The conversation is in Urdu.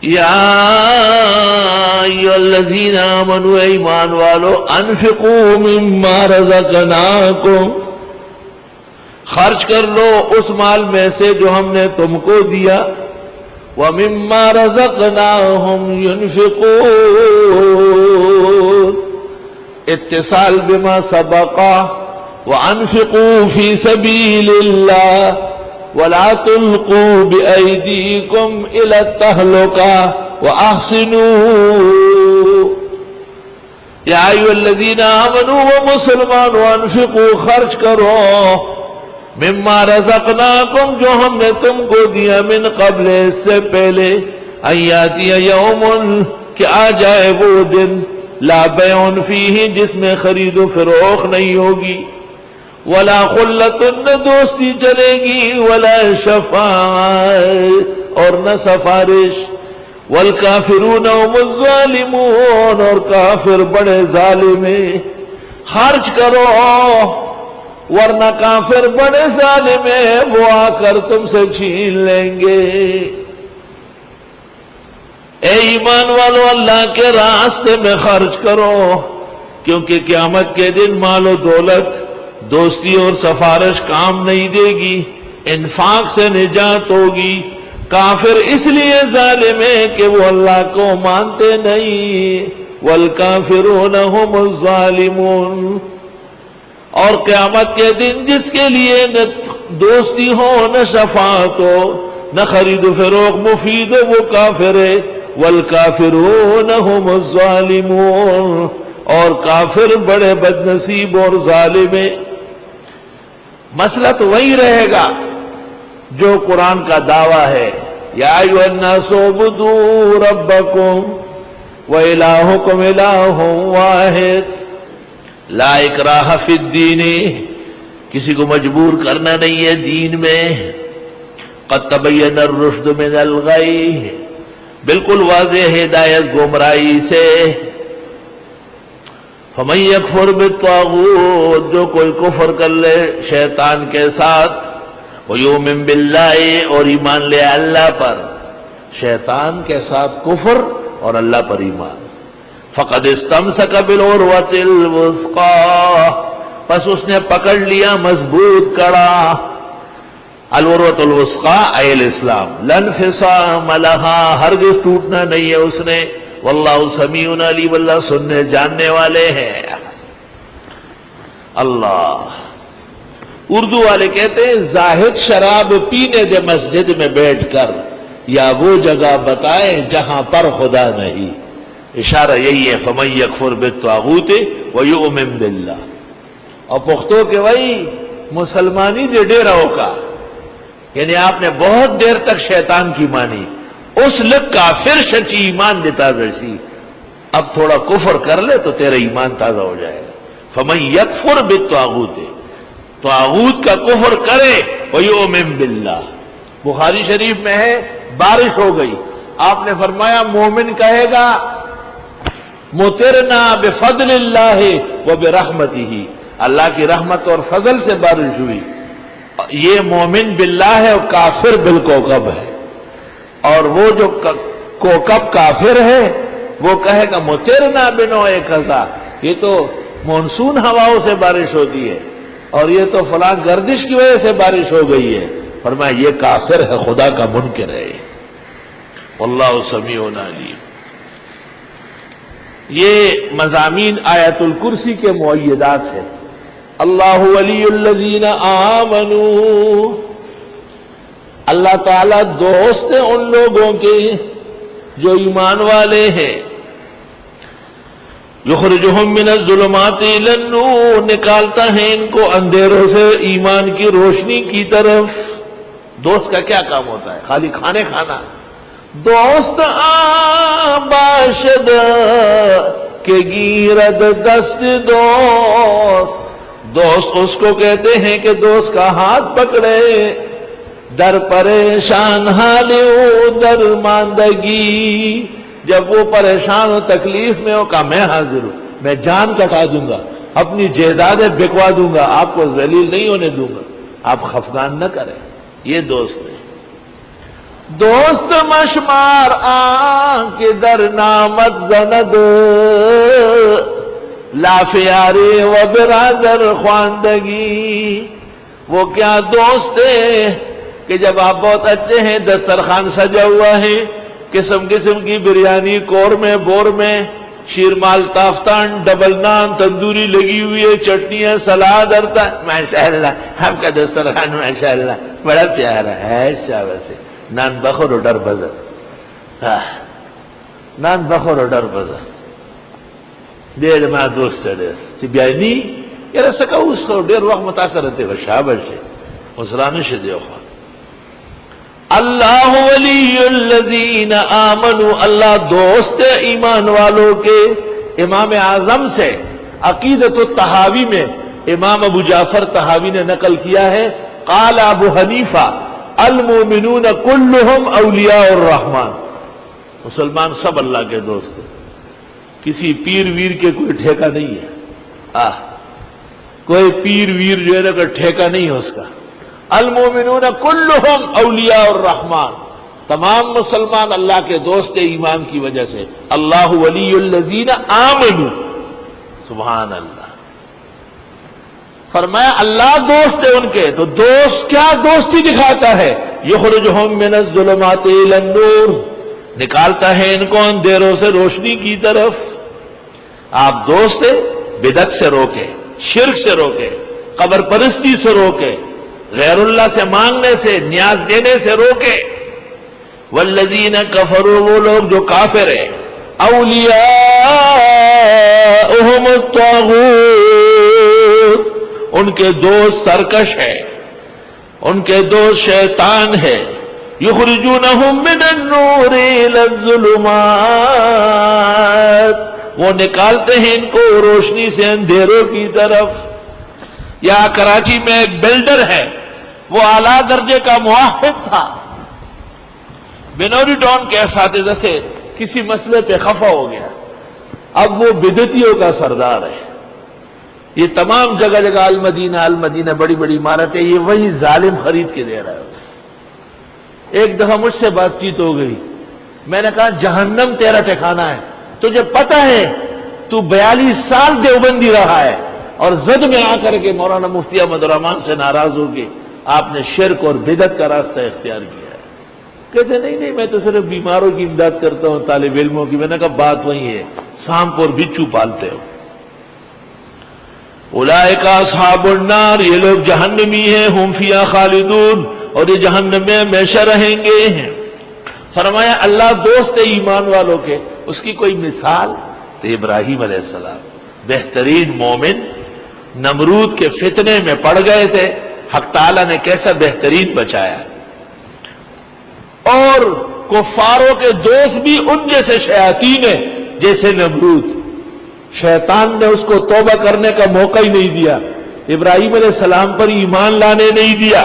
یا ایھا الذین آمنوا ایمان والو انفقوا مما رزقناکم خرچ کر لو اس مال میں سے جو ہم نے تم کو دیا وَمِمَّا رَزَقْنَاهُمْ يُنْفِقُونَ اتصال بما سبقا وَأَنْفِقُوا فِي سَبِيلِ اللَّهِ وَلَا تُلْقُوا بِأَيْدِيكُمْ إِلَى التَّهْلُكَةِ وَأَحْسِنُوا یا ایھا الذین آمنوا و مسلمان انفقوا خرچ کرو مما رزقناکم جو ہم نے تم کو دیا من قبل اس سے پہلے ان یاتی یوم کہ آ جائے وہ دن لا بیع فیہ جس میں خرید و فروخت نہیں ہوگی ولا خلۃ نہ دوستی چلے گی ولا شفاعت اور نہ سفارش والکافرون هم الظالمون اور کافر بڑے ظالم ہیں خرچ کرو ورنہ کافر بڑے ظالم ہیں وہ آ کر تم سے چھین لیں گے اے ایمان والو اللہ کے راستے میں خرچ کرو کیونکہ قیامت کے دن مال و دولت دوستی اور سفارش کام نہیں دے گی انفاق سے نجات ہوگی کافر اس لیے ظالم ہے کہ وہ اللہ کو مانتے نہیں والکافرون هم الظالمون اور قیامت کے دن جس کے لیے نہ دوستی ہو نہ شفاعت ہو نہ خرید و فروخت مفید ہو وہ کافر ہے والکافرون هم الظالمون اور کافر بڑے بدنصیب اور ظالم ہیں مسئلہ تو وہی رہے گا جو قرآن کا دعویٰ ہے یا ایھا الناس اعبدوا ربکم وإلہکم الہ واحد لا اکراہ فی الدین کسی کو مجبور کرنا نہیں ہے دین میں قد تبین الرشد من الغی بالکل واضح ہدایت گمراہی سے فمن یکفر بالطاغوت جو کوئی کفر کر لے شیطان کے ساتھ ویؤمن باللہ اور ایمان لے اللہ پر شیطان کے ساتھ کفر اور اللہ پر ایمان فقد استمسک بالعروۃ الوثقی پس اس نے پکڑ لیا مضبوط کڑا العروۃ الوثقی ای الاسلام لا انفصام لها ہرگز ٹوٹنا نہیں ہے اس نے واللہ سمیع علیم اللہ سننے جاننے والے ہیں اللہ اردو والے کہتے ہیں زاہد شراب پینے دے مسجد میں بیٹھ کر یا وہ جگہ بتائیں جہاں پر خدا نہیں اشارہ یہی ہے فمن یکفر بالطاغوت ویؤمن باللہ اور پختو کے وہی مسلمانی دے ڈیرہو کا یعنی آپ نے بہت دیر تک شیطان کی مانی اس لگ کافر شچی ایمان دیتا جیسی اب تھوڑا کفر کر لے تو تیرا ایمان تازہ ہو جائے گا فمن یکفر بالطاغوت طاغوت کا کفر کرے ویؤمن باللہ بخاری شریف میں ہے بارش ہو گئی آپ نے فرمایا مومن کہے گا مطرنا بفضل اللہ وبرحمتہ اللہ کی رحمت اور فضل سے بارش ہوئی یہ مومن باللہ ہے اور کافر بالکوکب ہے اور وہ جو کوکب کافر ہے وہ کہے گا مطرنا بنوع کذا یہ تو مونسون ہواؤں سے بارش ہوتی ہے اور یہ تو فلاں گردش کی وجہ سے بارش ہو گئی ہے فرمایا یہ کافر ہے خدا کا منکر ہے واللہ سمیع علیم یہ مضامین آیت الکرسی کے مؤیدات ہیں اللہ ولی الذین آمنوا اللہ تعالیٰ دوست ہیں ان لوگوں کے جو ایمان والے ہیں یخرجہم من الظلمات الی النور نکالتا ہے ان کو اندھیروں سے ایمان کی روشنی کی طرف دوست کا کیا کام ہوتا ہے خالی کھانے کھانا دوست باشد کے گیرد دست دوست اس کو کہتے ہیں کہ دوست کا ہاتھ پکڑے در پریشان حال درماندگی جب وہ پریشان ہو تکلیف میں ہو کہا میں حاضر ہوں میں جان کٹا دوں گا اپنی جائیدادیں بکوا دوں گا آپ کو ذلیل نہیں ہونے دوں گا آپ خفگان نہ کریں یہ دوست ہے دوست مشمار آن کے در نامت زند، لافیارے و برادر خواندگی۔ وہ کیا دوست ہے کہ جب آپ بہت اچھے ہیں، دسترخوان سجا ہوا ہے، قسم قسم کی بریانی، قورمے، بورمے، شیرمال، تافتان، ڈبل نان، تندوری لگی ہوئی ہے، چٹنیاں، سلاد، ارتا، ماشاءاللہ ہم کا دسترخوان ماشاءاللہ بڑا پیارا ہے، شاباش ہے۔ نان بخور اور ڈر بزر، نان بخور اور ڈر بزر ډېر ما دوست ډېر چې بیا نی یاره څه کوو اوس خو ډېر وخت متاثر دی شاباش دی اوس رانه دی خو اللہ ولی الذین آمنوا، اللہ دوست ایمان والوں کے۔ امام اعظم سے عقیدۃ الطحاوی میں امام ابو جعفر طحاوی نے نقل کیا ہے، قال ابو حنیفہ المؤمنون کلہم اولیاء الرحمن، مسلمان سب اللہ کے دوست ہیں، کسی پیر ویر کے کوئی ٹھیکہ نہیں ہے، کوئی پیر ویر جو ہے نا کوئی ٹھیکہ نہیں ہے اس کا۔ المؤمنون کلہم اولیاء الرحمن، تمام مسلمان اللہ کے دوست ایمان کی وجہ سے۔ اللہ ولی الذین آمنوا، سبحان اللہ، فرمایا اللہ دوست ہے ان کے، تو دوست کیا دوستی دکھاتا ہے؟ یخرجہم من الظلمات الی النور، نکالتا ہے ان کو اندھیروں سے روشنی کی طرف۔ آپ دوست ہیں، بدعت سے روکے، شرک سے روکے، قبر پرستی سے روکے، غیر اللہ سے مانگنے سے، نیاز دینے سے روکے۔ والذین کفروا، وہ لوگ جو کافر ہیں، اولیاءہم الطاغوت، ان کے دوست سرکش ہے، ان کے دوست شیطان ہے۔ یخرجونہم من النور الی الظلمات، وہ نکالتے ہیں ان کو روشنی سے اندھیروں کی طرف۔ یا کراچی میں ایک بلڈر ہے، وہ اعلیٰ درجے کا موحد تھا، بنوری ٹاؤن کے اساتذہ سے کسی مسئلے پہ خفا ہو گیا، اب وہ بدعتیوں کا سردار ہے۔ یہ تمام جگہ جگہ المدینہ بڑی بڑی عمارتیں یہ وہی ظالم خرید کے دے رہا ہے۔ ایک دفعہ مجھ سے بات چیت ہو گئی، میں نے کہا جہنم تیرا ٹھکانہ ہے، تجھے پتہ ہے تو 42 سال دیوبندی رہا ہے اور زد میں آ کر کے مولانا مفتی احمد الرحمان سے ناراض ہو کے آپ نے شرک اور بدعت کا راستہ اختیار کیا ہے۔ کہتے نہیں میں تو صرف بیماروں کی امداد کرتا ہوں، طالب علموں کی۔ میں نے کہا بات وہی ہے، سانپ اور بچھو پالتے ہو۔ اولئک اصحاب النار، یہ لوگ جہنمی ہیں، ہم فیہا خالدون، اور یہ جہنم میں ہمیشہ رہیں گے۔ فرمایا اللہ دوست ایمان والوں کے، اس کی کوئی مثال؟ تو ابراہیم علیہ السلام بہترین مومن، نمرود کے فتنے میں پڑ گئے تھے، حق تعالیٰ نے کیسا بہترین بچایا، اور کفاروں کے دوست بھی ان جیسے شیاطین ہیں جیسے نمرود، شیطان نے اس کو توبہ کرنے کا موقع ہی نہیں دیا، ابراہیم علیہ السلام پر ایمان لانے نہیں دیا۔